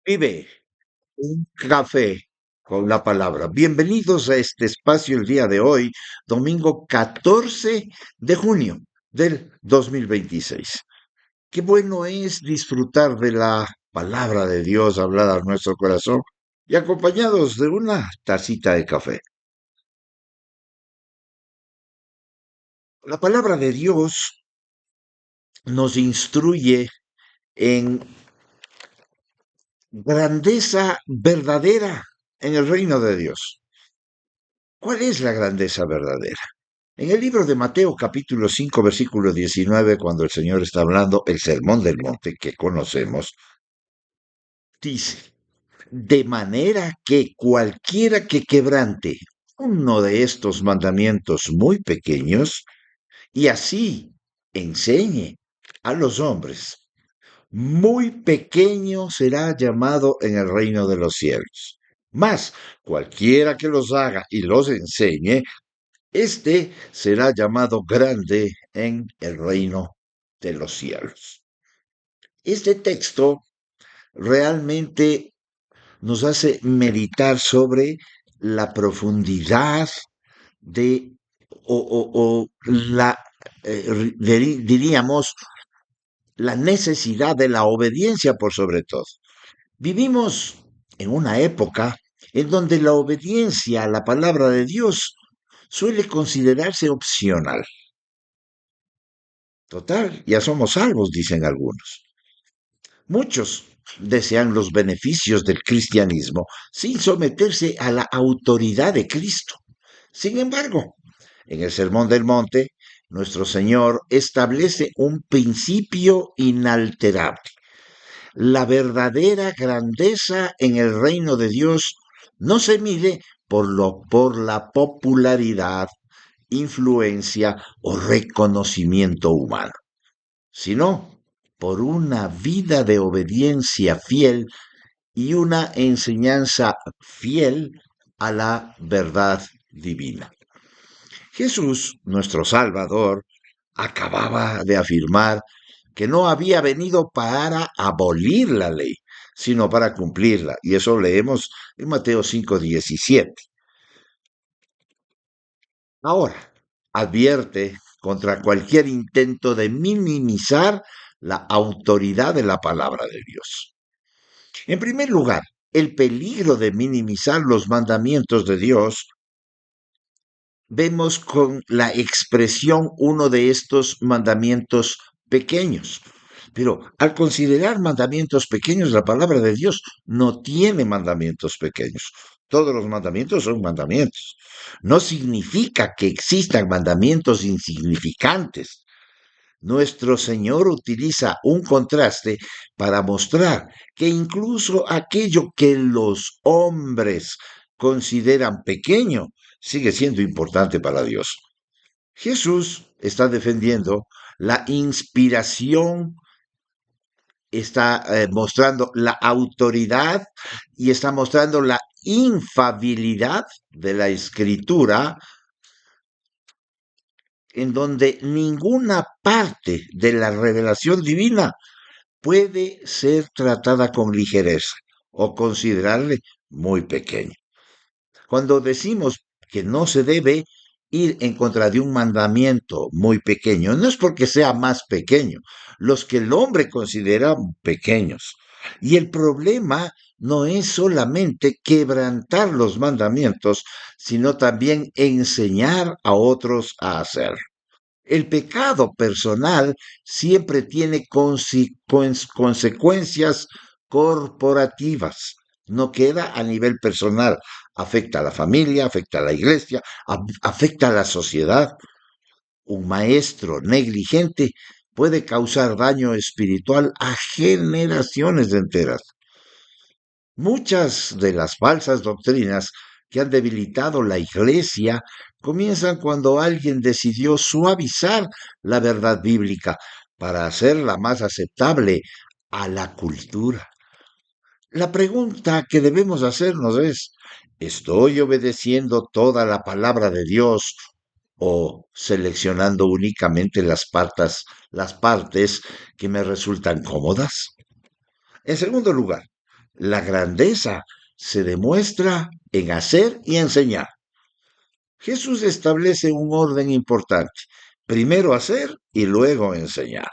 Vive un café con la palabra. Bienvenidos a este espacio el día de hoy, domingo 14 de junio del 2026. Qué bueno es disfrutar de la palabra de Dios hablada a nuestro corazón y acompañados de una tacita de café. La palabra de Dios nos instruye en grandeza verdadera en el reino de Dios. ¿Cuál es la grandeza verdadera? En el libro de Mateo capítulo 5 versículo 19, cuando el Señor está hablando el sermón del monte que conocemos, dice, de manera que cualquiera que quebrante uno de estos mandamientos muy pequeños y así enseñe a los hombres, muy pequeño será llamado en el reino de los cielos. Mas cualquiera que los haga y los enseñe, este será llamado grande en el reino de los cielos. Este texto realmente nos hace meditar sobre la profundidad de, o la, diríamos, la necesidad de la obediencia por sobre todo. Vivimos en una época en donde la obediencia a la palabra de Dios suele considerarse opcional. Total, ya somos salvos, dicen algunos. Muchos desean los beneficios del cristianismo sin someterse a la autoridad de Cristo. Sin embargo, en el Sermón del Monte, nuestro Señor establece un principio inalterable. La verdadera grandeza en el reino de Dios no se mide por la popularidad, influencia o reconocimiento humano, sino por una vida de obediencia fiel y una enseñanza fiel a la verdad divina. Jesús, nuestro Salvador, acababa de afirmar que no había venido para abolir la ley, sino para cumplirla. Y eso leemos en Mateo 5:17. Ahora, advierte contra cualquier intento de minimizar la autoridad de la palabra de Dios. En primer lugar, el peligro de minimizar los mandamientos de Dios vemos con la expresión uno de estos mandamientos pequeños. Pero al considerar mandamientos pequeños, la palabra de Dios no tiene mandamientos pequeños. Todos los mandamientos son mandamientos. No significa que existan mandamientos insignificantes. Nuestro Señor utiliza un contraste para mostrar que incluso aquello que los hombres consideran pequeño sigue siendo importante para Dios. Jesús está defendiendo la inspiración, está mostrando la autoridad y está mostrando la infabilidad de la escritura, en donde ninguna parte de la revelación divina puede ser tratada con ligereza o considerarle muy pequeño. Cuando decimos que no se debe ir en contra de un mandamiento muy pequeño, no es porque sea más pequeño, los que el hombre considera pequeños. Y el problema no es solamente quebrantar los mandamientos, sino también enseñar a otros a hacerlo. El pecado personal siempre tiene consecuencias corporativas. No queda a nivel personal. Afecta a la familia, afecta a la iglesia, afecta a la sociedad. Un maestro negligente puede causar daño espiritual a generaciones enteras. Muchas de las falsas doctrinas que han debilitado la iglesia comienzan cuando alguien decidió suavizar la verdad bíblica para hacerla más aceptable a la cultura. La pregunta que debemos hacernos es, ¿estoy obedeciendo toda la palabra de Dios o seleccionando únicamente las partes que me resultan cómodas? En segundo lugar, La grandeza se demuestra en hacer y enseñar. Jesús establece un orden importante. Primero hacer y luego enseñar.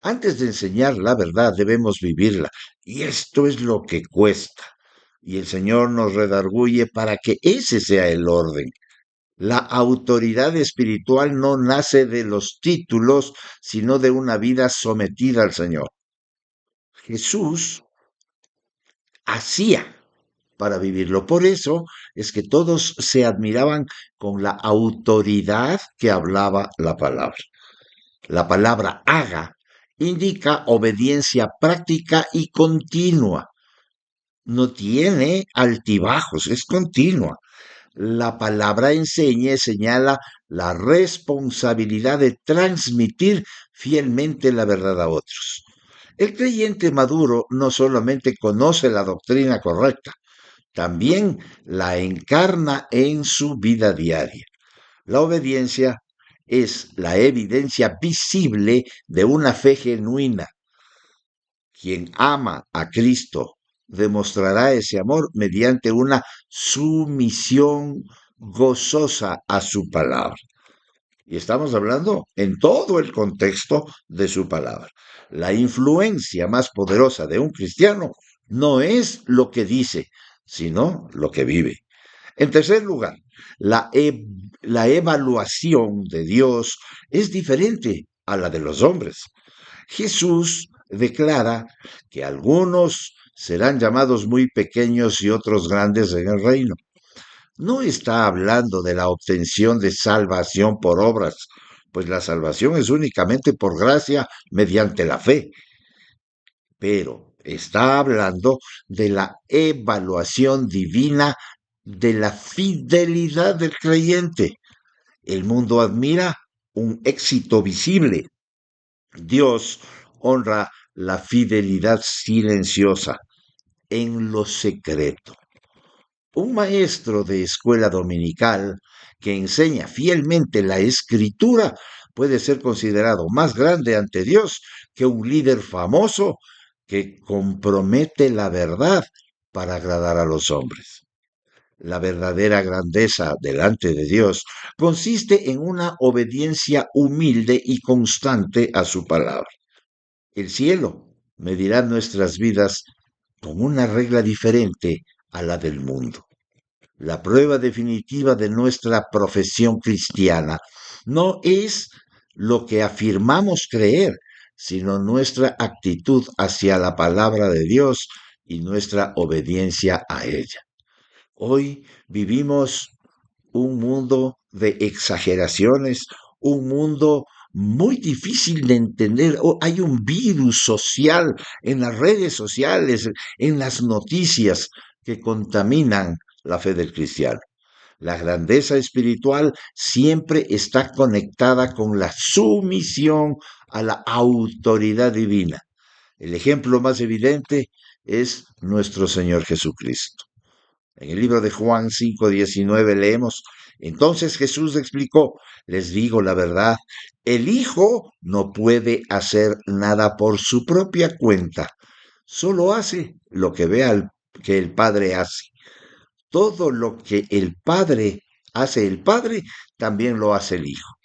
Antes de enseñar la verdad debemos vivirla. Y esto es lo que cuesta. Y el Señor nos redarguye para que ese sea el orden. La autoridad espiritual no nace de los títulos, sino de una vida sometida al Señor. Jesús hacía para vivirlo. Por eso es que todos se admiraban con la autoridad que hablaba la palabra. La palabra haga indica obediencia práctica y continua. No tiene altibajos, es continua. La palabra enseñe señala la responsabilidad de transmitir fielmente la verdad a otros. El creyente maduro no solamente conoce la doctrina correcta, también la encarna en su vida diaria. La obediencia es la evidencia visible de una fe genuina. Quien ama a Cristo demostrará ese amor mediante una sumisión gozosa a su palabra. Y estamos hablando en todo el contexto de su palabra. La influencia más poderosa de un cristiano no es lo que dice, sino lo que vive. En tercer lugar, la evaluación de Dios es diferente a la de los hombres. Jesús declara que algunos serán llamados muy pequeños y otros grandes en el reino. No está hablando de la obtención de salvación por obras, pues la salvación es únicamente por gracia mediante la fe, pero está hablando de la evaluación divina de la fidelidad del creyente. El mundo admira un éxito visible. Dios honra la fidelidad silenciosa en lo secreto. Un maestro de escuela dominical que enseña fielmente la escritura puede ser considerado más grande ante Dios que un líder famoso que compromete la verdad para agradar a los hombres. La verdadera grandeza delante de Dios consiste en una obediencia humilde y constante a su palabra. El cielo medirá nuestras vidas con una regla diferente a la del mundo. La prueba definitiva de nuestra profesión cristiana no es lo que afirmamos creer, sino nuestra actitud hacia la palabra de Dios y nuestra obediencia a ella. Hoy vivimos un mundo de exageraciones, un mundo muy difícil de entender. Hay un virus social en las redes sociales, en las noticias que contaminan la fe del cristiano. La grandeza espiritual siempre está conectada con la sumisión a la autoridad divina. El ejemplo más evidente es nuestro Señor Jesucristo. En el libro de Juan 5:19 leemos, entonces Jesús explicó, les digo la verdad, el Hijo no puede hacer nada por su propia cuenta, solo hace lo que que el Padre hace. Todo lo que el Padre hace el Padre, también lo hace el Hijo.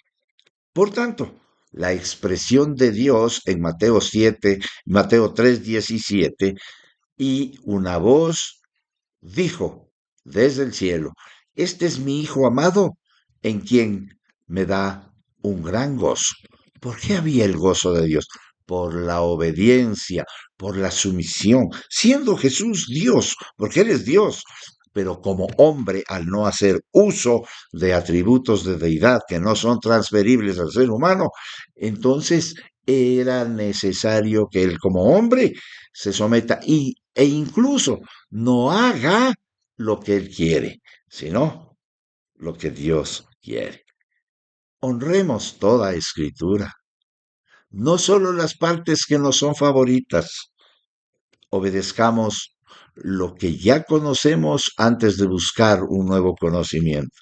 Por tanto, la expresión de Dios en Mateo 3:17, y una voz dijo desde el cielo, este es mi Hijo amado, en quien me da un gran gozo. ¿Por qué había el gozo de Dios? Por la obediencia, por la sumisión, siendo Jesús Dios, porque Él es Dios, pero como hombre, al no hacer uso de atributos de deidad que no son transferibles al ser humano, entonces era necesario que Él como hombre se someta e incluso no haga lo que Él quiere, sino lo que Dios quiere. Honremos toda escritura, no solo las partes que nos son favoritas. Obedezcamos lo que ya conocemos antes de buscar un nuevo conocimiento.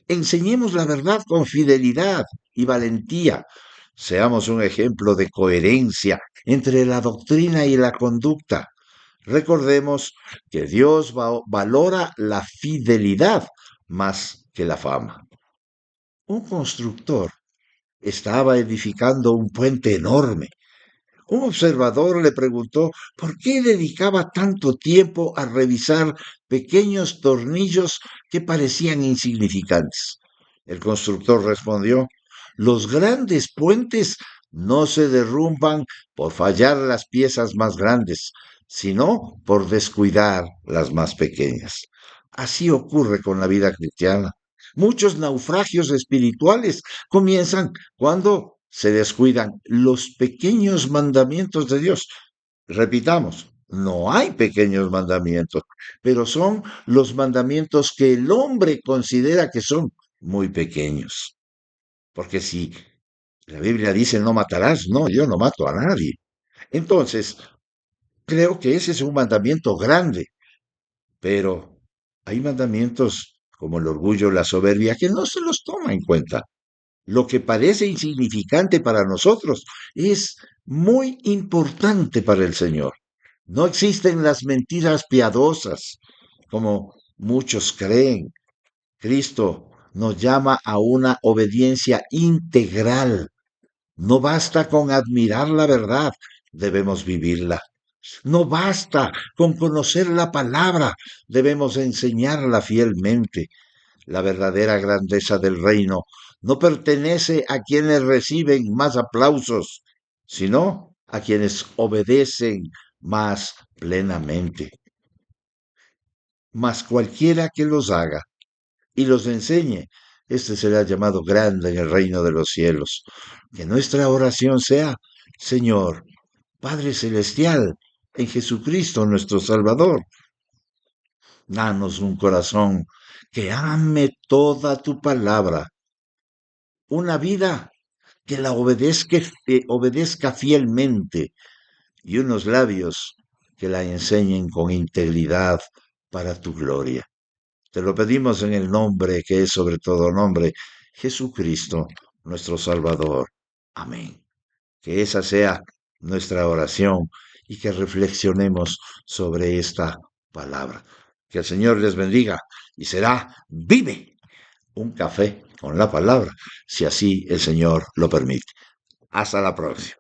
Enseñemos la verdad con fidelidad y valentía. Seamos un ejemplo de coherencia entre la doctrina y la conducta. Recordemos que Dios valora la fidelidad más que la fama. Un constructor estaba edificando un puente enorme. Un observador le preguntó por qué dedicaba tanto tiempo a revisar pequeños tornillos que parecían insignificantes. El constructor respondió, los grandes puentes no se derrumban por fallar las piezas más grandes, sino por descuidar las más pequeñas. Así ocurre con la vida cristiana. Muchos naufragios espirituales comienzan cuando se descuidan los pequeños mandamientos de Dios. Repitamos, no hay pequeños mandamientos, pero son los mandamientos que el hombre considera que son muy pequeños. Porque si la Biblia dice no matarás, no, yo no mato a nadie. Entonces, creo que ese es un mandamiento grande, pero hay mandamientos como el orgullo, la soberbia, que no se los toma en cuenta. Lo que parece insignificante para nosotros es muy importante para el Señor. No existen las mentiras piadosas, como muchos creen. Cristo nos llama a una obediencia integral. No basta con admirar la verdad, debemos vivirla. No basta con conocer la palabra, debemos enseñarla fielmente. La verdadera grandeza del reino no pertenece a quienes reciben más aplausos, sino a quienes obedecen más plenamente. Mas cualquiera que los haga y los enseñe, este será llamado grande en el reino de los cielos. Que nuestra oración sea, Señor, Padre Celestial, en Jesucristo nuestro Salvador, danos un corazón que ame toda tu palabra, una vida que la obedezca fielmente y unos labios que la enseñen con integridad para tu gloria. Te lo pedimos en el nombre que es sobre todo nombre, Jesucristo, nuestro Salvador. Amén. Que esa sea nuestra oración y que reflexionemos sobre esta palabra. Que el Señor les bendiga y será vive un café con la palabra, si así el Señor lo permite. Hasta la próxima.